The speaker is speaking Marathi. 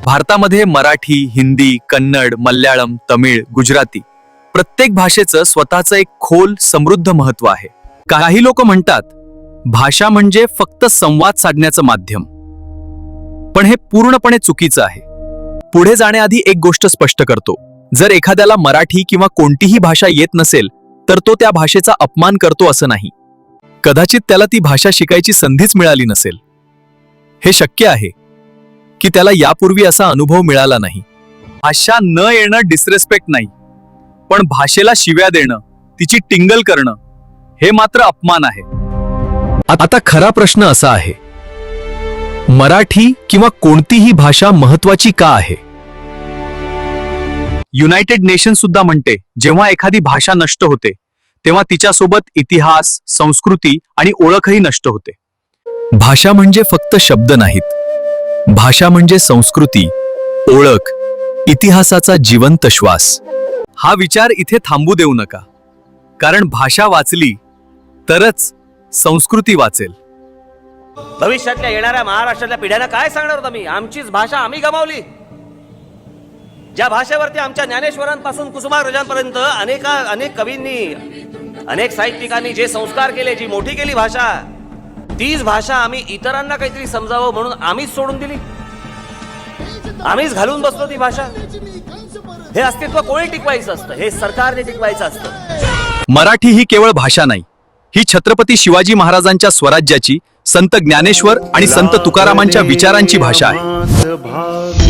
भारतामध्ये मराठी, हिंदी, कन्नड, मल्याळम, तमिळ, गुजराती प्रत्येक भाषेचं स्वतःचं एक खोल समृद्ध महत्व आहे. काही लोक म्हणतात भाषा म्हणजे फक्त संवाद साधण्याचं माध्यम, पण हे पूर्णपणे चुकीचं आहे. पुढे जाण्याआधी एक गोष्ट स्पष्ट करतो. जर एखाद्याला मराठी किंवा कोणतीही भाषा येत नसेल तर तो त्या भाषेचा अपमान करतो असं नाही. कदाचित त्याला ती भाषा शिकायची संधीच मिळाली नसेल. हे शक्य आहे की त्याला यापूर्वी असा अनुभव मिळाला नाही. भाषा न येणं डिसरेस्पेक्ट नाही, पण भाषेला शिव्या देणं, तिची टिंगल करणं हे मात्र अपमान आहे. आता खरा प्रश्न असा आहे, मराठी किंवा कोणतीही भाषा महत्वाची का आहे? युनायटेड नेशन सुद्धा म्हणते जेव्हा एखादी भाषा नष्ट होते तेव्हा तिच्यासोबत इतिहास, संस्कृती आणि ओळखही नष्ट होते. भाषा म्हणजे फक्त शब्द नाहीत. भाषा म्हणजे संस्कृती, ओळख, इतिहासाचा जिवंत श्वास. हा विचार इथे थांबू देऊ नका, कारण भाषा वाचली तरच संस्कृती वाचेल. भविष्यातल्या येणाऱ्या महाराष्ट्रातल्या पिढ्यांना काय सांगणार होता मी? आमचीच भाषा आम्ही गमावली. ज्या भाषेवरती आमच्या ज्ञानेश्वरांपासून कुसुमाग्रजांपर्यंत अनेक कवींनी, अनेक साहित्यिकांनी जे संस्कार केले, जी मोठी केली भाषा, तीच भाषा आम्ही इतरांना काहीतरी समजावं म्हणून आम्हीच सोडून दिली. आम्हीच घालून बसलो ती भाषा. हे अस्तित्व कोणी टिकवायचं असतं? हे सरकारने टिकवायचं असतं. मराठी ही केवळ भाषा नाही, ही छत्रपती शिवाजी महाराजांच्या स्वराज्याची, संत ज्ञानेश्वर आणि संत तुकारामांच्या विचारांची भाषा आहे.